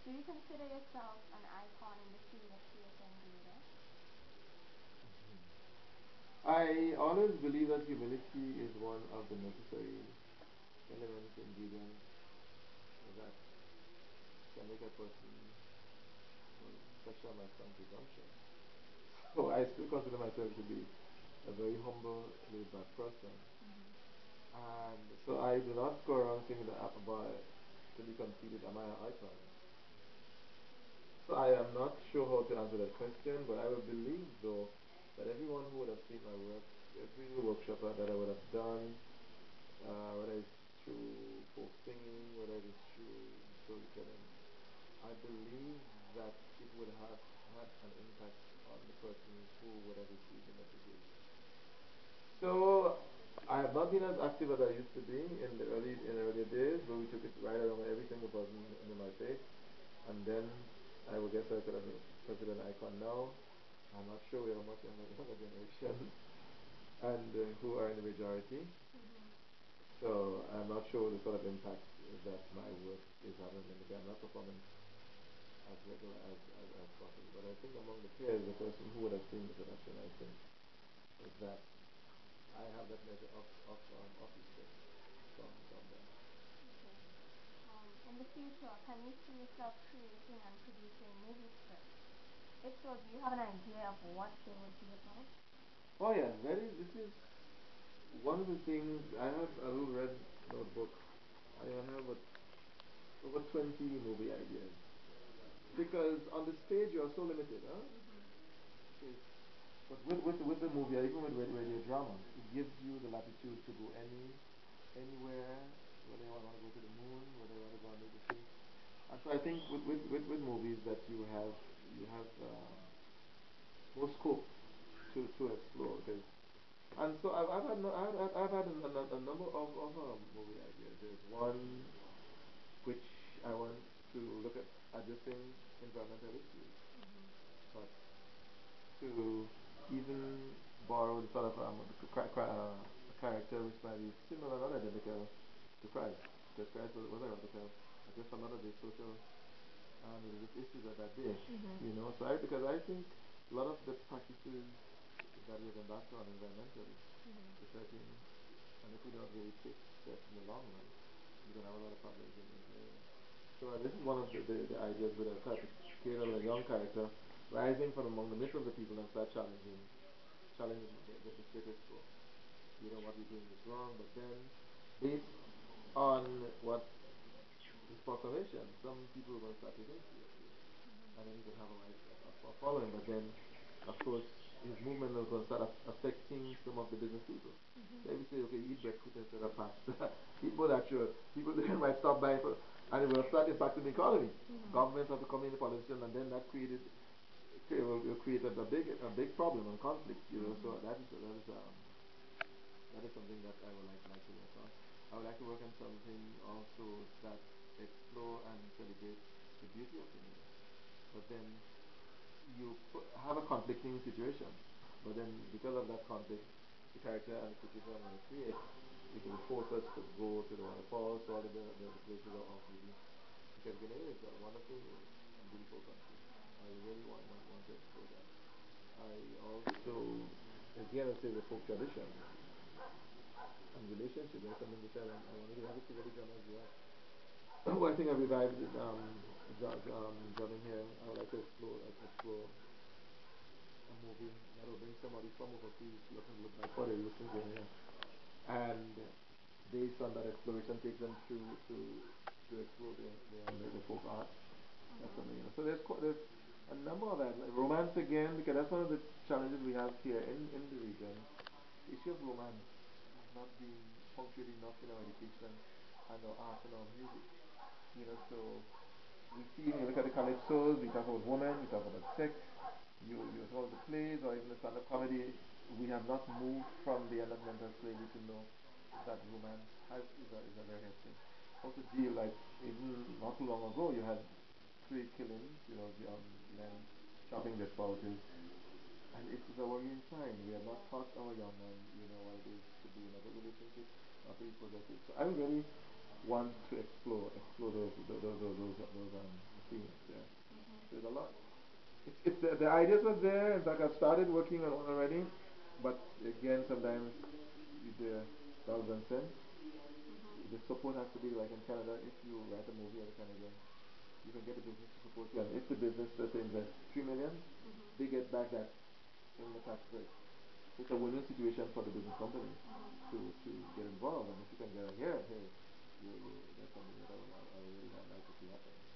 Do you consider yourself an icon in the field of theater and theater? I always believe that humility is one of the necessary elements, ingredients that can make a person special by some presumption. So I still consider myself to be a very humble, laid back person. And so I do not go around thinking that about to be conceited, am I an icon? So I am not sure how to answer that question, but I would believe though that everyone who would have seen my work, every workshop that I would have done, whether it's through folk singing, whether it's through storytelling, I believe that it would have had an impact on the persons who would have received the messages. So I have not been as active as I used to be in the earlier days, where we took it right around with every single button in my face, and then I would get selected as a president icon. Now I'm not sure we have a much younger generation and who are in the majority. So I'm not sure the sort of impact that my work is having. And again, I'm not performing as regular as possible. But I think among the peers, the person who would have seen the production, I think, is that I have that measure of respect from them. In the future, can you see yourself creating and producing movie scripts? If so, do you have an idea of what they would be about? Oh yeah, this is one of the things. I have a little red notebook. I have over 20 movie ideas. Because on the stage you are so limited, huh? Okay. But with the movie, even with radio drama, it gives you the latitude to go anywhere, whether you want to go to the moon, whether you want to go under the sea. And so I think with movies that you have more scope to explore. Because and so I've had no, I've had a number of movie ideas. There's one which I want to look at addressing environmental issues, but to even borrow the sort of a character which might be similar, not identical to Christ, because Christ was identical, address a lot of the social and religious issues of that day. So because I think a lot of the practices that we have embarked on environmentally, which I think, and if we don't really take steps in the long run, we're going to have a lot of problems in the area. So this is one of the ideas with a type of create a young character rising from among the midst of the people and start challenging the status quo. What we're doing is wrong, but then based on what his proclamation, some people are going to start taking it seriously. And then he could have a following, but then, of course, his movement is going to start affecting some of the business people. So if you say, okay, eat breadfruit instead of pasta, people that should, people then might stop buying, and it will start impacting the economy. Governments have to come in, the politicians, and then that will create a big problem and conflict. So that is something that I would like to work on. I would like to work on something also that explore and celebrate the beauty of the news. But then have a conflicting situation. But then because of that conflict, the character and the situation I'm going to create, it will force us to go to the waterfalls or the places of beauty. Because Grenada is a wonderful and beautiful country. I really want to explore that. I also, again, I say the folk tradition and relationship. That's something which I want to do. I have a religion as well. Who I think I revived John in here. I would like to explore a movie that will bring somebody from overseas looking to look back for their roots in Guinea. And based on that exploration, take them to explore the folk art. That's something. So there's a number of that. Like romance again, because that's one of the challenges we have here in the region. The issue of romance has not been punctuated enough in our education and our art and our music. So we see when you look at the calypsos, we talk about women, we talk about sex, you talk about the plays or even the stand-up comedy. We have not moved from the element of slavery to know that romance is a very healthy thing. Also, deal like even not too long ago, you had slave killings, men chopping their spouses, and it is a worrying sign. We have not taught our young men, what it is to be in a good relationship, not to be possessive. So I really want to explore those experience there. Mhm. There's a lot. It's the ideas were there. In fact, I've started working on one already, but again, sometimes the dollars and cents. Mhm. The support has to be like in Canada. If you write a movie as a Canadian, you can get the business to support you. And if the business, let's say, invest 3 million, Mhm. they get back that in the tax break. So it's a win-win situation for the business company Mhm. to get involved. And if you can get a here, hey, that's something that I would really like to see happen.